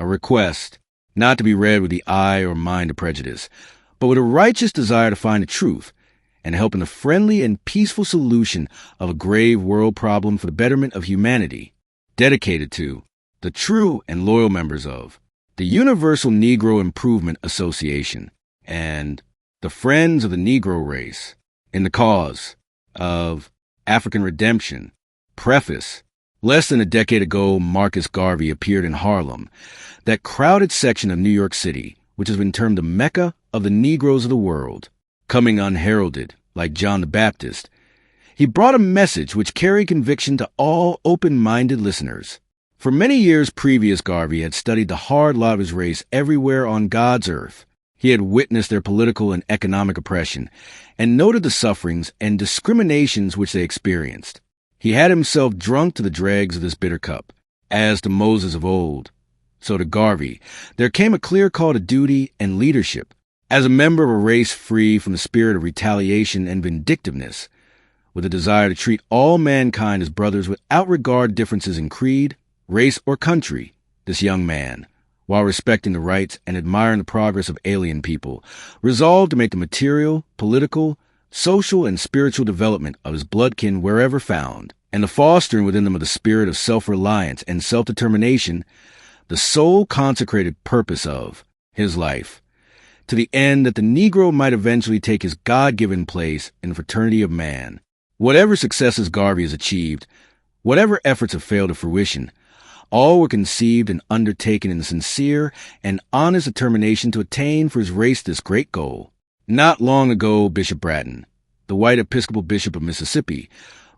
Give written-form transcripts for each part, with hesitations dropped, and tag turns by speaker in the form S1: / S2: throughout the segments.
S1: a request, not to be read with the eye or mind of prejudice, but with a righteous desire to find the truth and help in the friendly and peaceful solution of a grave world problem for the betterment of humanity, dedicated to the true and loyal members of the Universal Negro Improvement Association and the Friends of the Negro Race in the cause of African redemption. Preface. Less than a decade ago, Marcus Garvey appeared in Harlem, that crowded section of New York City, which has been termed the Mecca of the Negroes of the world. Coming unheralded, like John the Baptist, he brought a message which carried conviction to all open-minded listeners. For many years previous, Garvey had studied the hard lot of his race everywhere on God's earth. He had witnessed their political and economic oppression, and noted the sufferings and discriminations which they experienced. He had himself drunk to the dregs of this bitter cup. As to Moses of old, so to Garvey, there came a clear call to duty and leadership. As a member of a race free from the spirit of retaliation and vindictiveness, with a desire to treat all mankind as brothers without regard to differences in creed, race, or country, this young man, while respecting the rights and admiring the progress of alien people, resolved to make the material, political, social, and spiritual development of his bloodkin wherever found, and the fostering within them of the spirit of self-reliance and self-determination, the sole consecrated purpose of his life, to the end that the Negro might eventually take his God-given place in the fraternity of man. Whatever successes Garvey has achieved, whatever efforts have failed to fruition, all were conceived and undertaken in the sincere and honest determination to attain for his race this great goal. Not long ago, Bishop Bratton, the white Episcopal Bishop of Mississippi,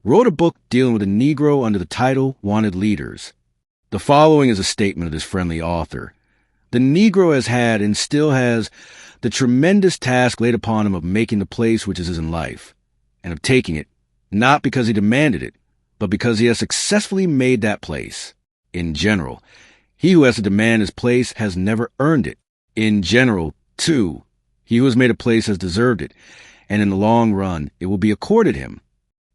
S1: wrote a book dealing with the Negro under the title Wanted Leaders. The following is a statement of this friendly author. The Negro has had and still has the tremendous task laid upon him of making the place which is his in life, and of taking it, not because he demanded it, but because he has successfully made that place. In general, he who has to demand his place has never earned it. In general, too, he who has made a place has deserved it, and in the long run, it will be accorded him.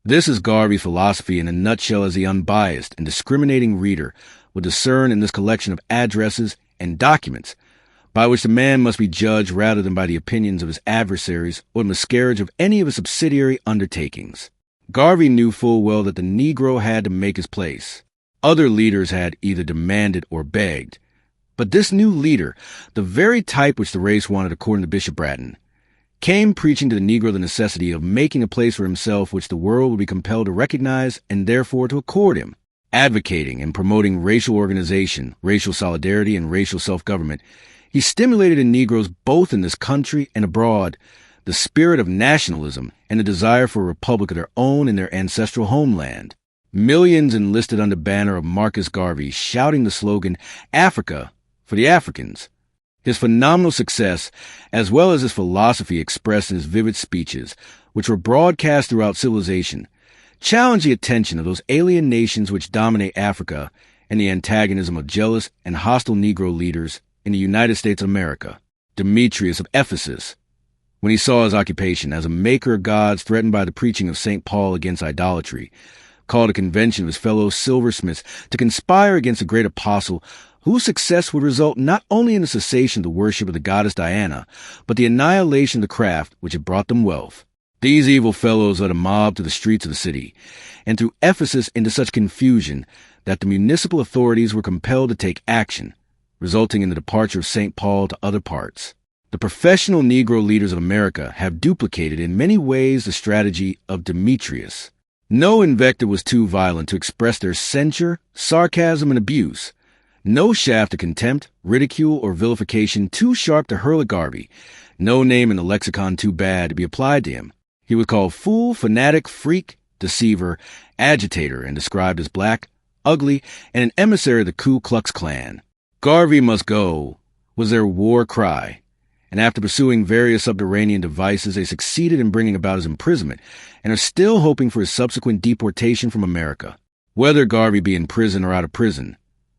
S1: This is Garvey's philosophy in a nutshell, as the unbiased and discriminating reader will discern in this collection of addresses and documents, by which the man must be judged rather than by the opinions of his adversaries or the miscarriage of any of his subsidiary undertakings. Garvey knew full well that the Negro had to make his place. Other leaders had either demanded or begged. But this new leader, the very type which the race wanted according to Bishop Bratton, came preaching to the Negro the necessity of making a place for himself which the world would be compelled to recognize and therefore to accord him. Advocating and promoting racial organization, racial solidarity, and racial self-government, he stimulated in Negroes both in this country and abroad the spirit of nationalism and the desire for a republic of their own in their ancestral homeland. Millions enlisted under banner of Marcus Garvey, shouting the slogan, Africa for the Africans. His phenomenal success, as well as his philosophy expressed in his vivid speeches, which were broadcast throughout civilization, challenged the attention of those alien nations which dominate Africa and the antagonism of jealous and hostile Negro leaders in the United States of America. Demetrius of Ephesus, when he saw his occupation as a maker of gods threatened by the preaching of St. Paul against idolatry, called a convention of his fellow silversmiths to conspire against the great apostle, whose success would result not only in the cessation of the worship of the goddess Diana, but the annihilation of the craft which had brought them wealth. These evil fellows led a mob to the streets of the city, and threw Ephesus into such confusion that the municipal authorities were compelled to take action, resulting in the departure of St. Paul to other parts. The professional Negro leaders of America have duplicated in many ways the strategy of Demetrius. No invective was too violent to express their censure, sarcasm, and abuse. No shaft of contempt, ridicule, or vilification too sharp to hurl at Garvey. No name in the lexicon too bad to be applied to him. He was called fool, fanatic, freak, deceiver, agitator, and described as black, ugly, and an emissary of the Ku Klux Klan. Garvey must go was their war cry, and after pursuing various subterranean devices, they succeeded in bringing about his imprisonment and are still hoping for his subsequent deportation from America. Whether Garvey be in prison or out of prison,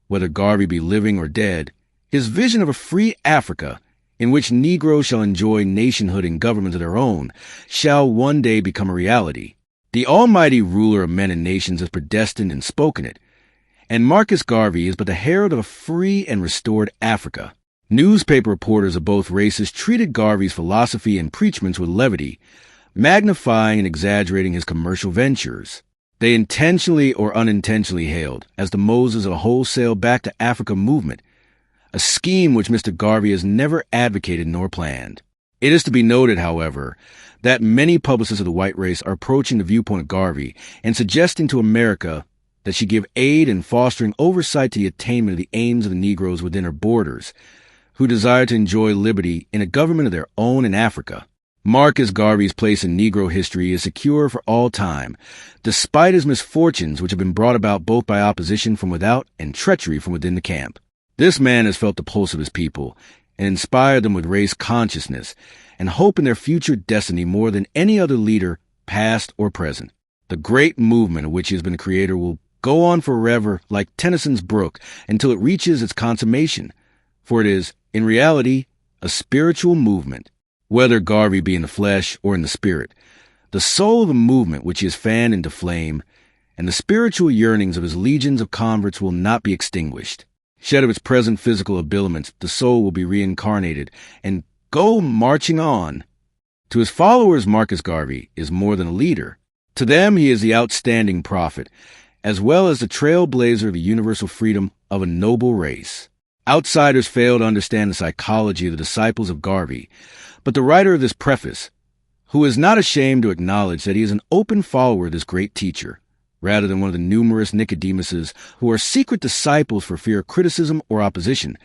S1: whether Garvey be living or dead, his vision of a free Africa in which Negroes shall enjoy nationhood and government of their own shall one day become a reality. The almighty ruler of men and nations has predestined and spoken it, and Marcus Garvey is but the herald of a free and restored Africa. Newspaper reporters of both races treated Garvey's philosophy and preachments with levity, magnifying and exaggerating his commercial ventures. They intentionally or unintentionally hailed as the Moses of a wholesale back to Africa movement, a scheme which Mr. Garvey has never advocated nor planned. It is to be noted, however, that many publicists of the white race are approaching the viewpoint of Garvey and suggesting to America that she give aid in fostering oversight to the attainment of the aims of the Negroes within her borders, who desire to enjoy liberty in a government of their own in Africa. Marcus Garvey's place in Negro history is secure for all time, despite his misfortunes which have been brought about both by opposition from without and treachery from within the camp. This man has felt the pulse of his people and inspired them with race consciousness and hope in their future destiny more than any other leader, past or present. The great movement of which he has been the creator will go on forever like Tennyson's brook until it reaches its consummation, for it is, in reality, a spiritual movement. Whether Garvey be in the flesh or in the spirit, the soul of the movement which he has fanned into flame, and the spiritual yearnings of his legions of converts will not be extinguished. Shed of its present physical habiliments, the soul will be reincarnated and go marching on. To his followers, Marcus Garvey is more than a leader. To them, he is the outstanding prophet, as well as the trailblazer of the universal freedom of a noble race. Outsiders fail to understand the psychology of the disciples of Garvey, but the writer of this preface, who is not ashamed to acknowledge that he is an open follower of this great teacher, rather than one of the numerous Nicodemuses who are secret disciples for fear of criticism or opposition,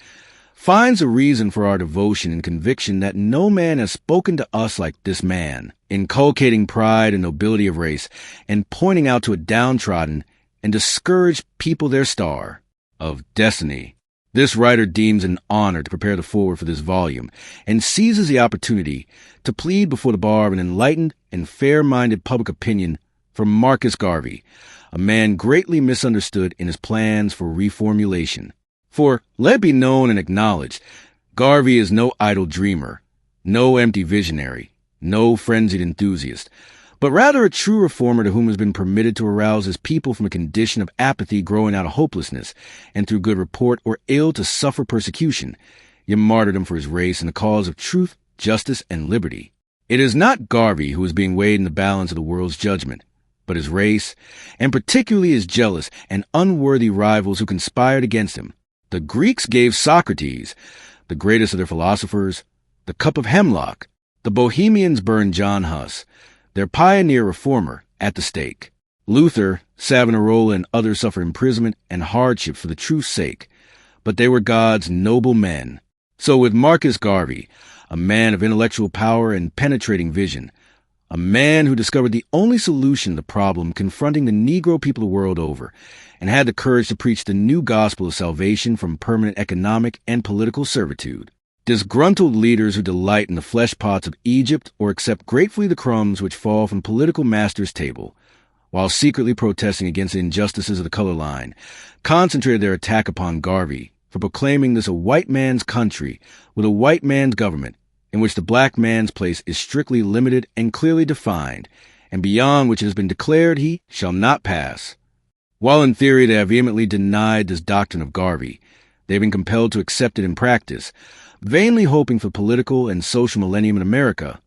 S1: finds a reason for our devotion and conviction that no man has spoken to us like this man, inculcating pride and nobility of race, and pointing out to a downtrodden and discouraged people their star of destiny. This writer deems an honor to prepare the foreword for this volume, and seizes the opportunity to plead before the bar of an enlightened and fair-minded public opinion for Marcus Garvey, a man greatly misunderstood in his plans for reformulation. For, let it be known and acknowledged, Garvey is no idle dreamer, no empty visionary, no frenzied enthusiast, but rather a true reformer to whom has been permitted to arouse his people from a condition of apathy growing out of hopelessness, and through good report or ill to suffer persecution, yet martyrdom for his race in the cause of truth, justice, and liberty. It is not Garvey who is being weighed in the balance of the world's judgment, but his race, and particularly his jealous and unworthy rivals who conspired against him. The Greeks gave Socrates, the greatest of their philosophers, the cup of hemlock. The Bohemians burned John Huss, their pioneer reformer, at the stake. Luther, Savonarola, and others suffered imprisonment and hardship for the truth's sake, but they were God's noble men. So with Marcus Garvey, a man of intellectual power and penetrating vision, a man who discovered the only solution to the problem confronting the Negro people the world over, and had the courage to preach the new gospel of salvation from permanent economic and political servitude. Disgruntled leaders who delight in the flesh pots of Egypt or accept gratefully the crumbs which fall from political masters' table, while secretly protesting against the injustices of the color line, concentrated their attack upon Garvey for proclaiming this a white man's country with a white man's government, in which the black man's place is strictly limited and clearly defined, and beyond which it has been declared he shall not pass. While in theory they have vehemently denied this doctrine of Garvey, they have been compelled to accept it in practice, vainly hoping for political and social millennium in America,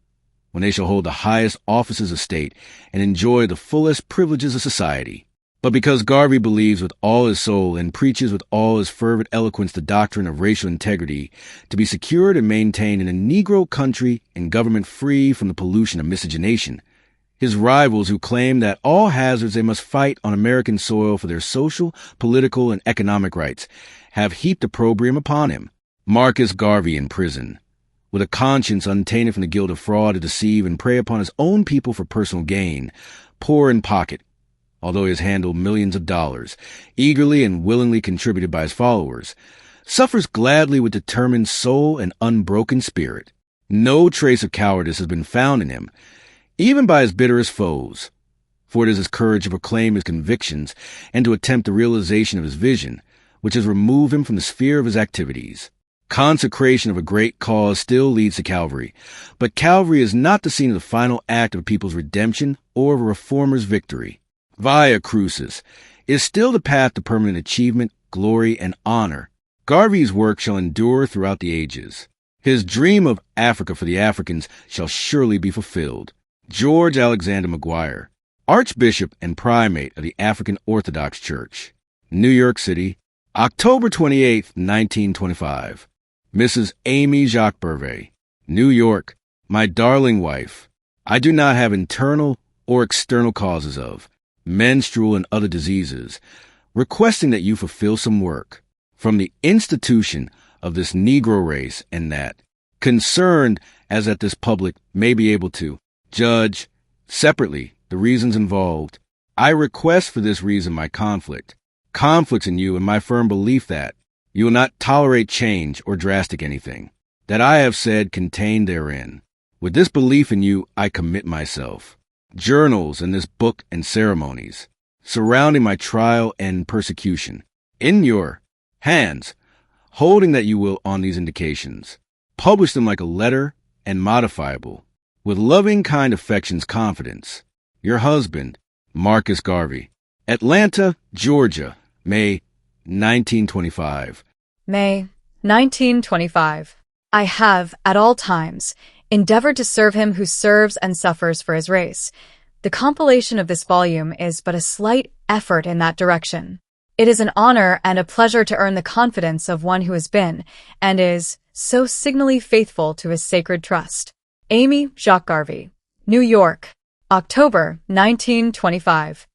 S1: when they shall hold the highest offices of state and enjoy the fullest privileges of society. But because Garvey believes with all his soul and preaches with all his fervent eloquence the doctrine of racial integrity to be secured and maintained in a Negro country and government free from the pollution of miscegenation, his rivals who claim that all hazards they must fight on American soil for their social, political, and economic rights have heaped opprobrium upon him. Marcus Garvey in prison, with a conscience untainted from the guilt of fraud to deceive and prey upon his own people for personal gain, poor in pocket, although he has handled millions of dollars, eagerly and willingly contributed by his followers, suffers gladly with determined soul and unbroken spirit. No trace of cowardice has been found in him, even by his bitterest foes, for it is his courage to proclaim his convictions and to attempt the realization of his vision, which has removed him from the sphere of his activities. Consecration of a great cause still leads to Calvary, but Calvary is not the scene of the final act of a people's redemption or of a reformer's victory. Via Crucis is still the path to permanent achievement, glory, and honor. Garvey's work shall endure throughout the ages. His dream of Africa for the Africans shall surely be fulfilled. George Alexander McGuire, Archbishop and Primate of the African Orthodox Church, New York City, October 28, 1925. Mrs. Amy Jacques Garvey, New York, my darling wife, I do not have internal or external causes of menstrual and other diseases, requesting that you fulfill some work from the institution of this Negro race, and that, concerned as that this public may be able to judge separately the reasons involved, I request for this reason my conflicts in you, and my firm belief that you will not tolerate change or drastic anything that I have said contained therein. With this belief in you, I commit myself. Journals and this book and ceremonies surrounding my trial and persecution in your hands, holding that you will, on these indications, publish them like a letter and modifiable, with loving kind affection's confidence. Your husband, Marcus Garvey. Atlanta, Georgia, May 1925.
S2: May 1925. I have, at all times, endeavored to serve him who serves and suffers for his race. The compilation of this volume is but a slight effort in that direction. It is an honor and a pleasure to earn the confidence of one who has been, and is, so signally faithful to his sacred trust. Amy Jacques Garvey, New York, October 1925.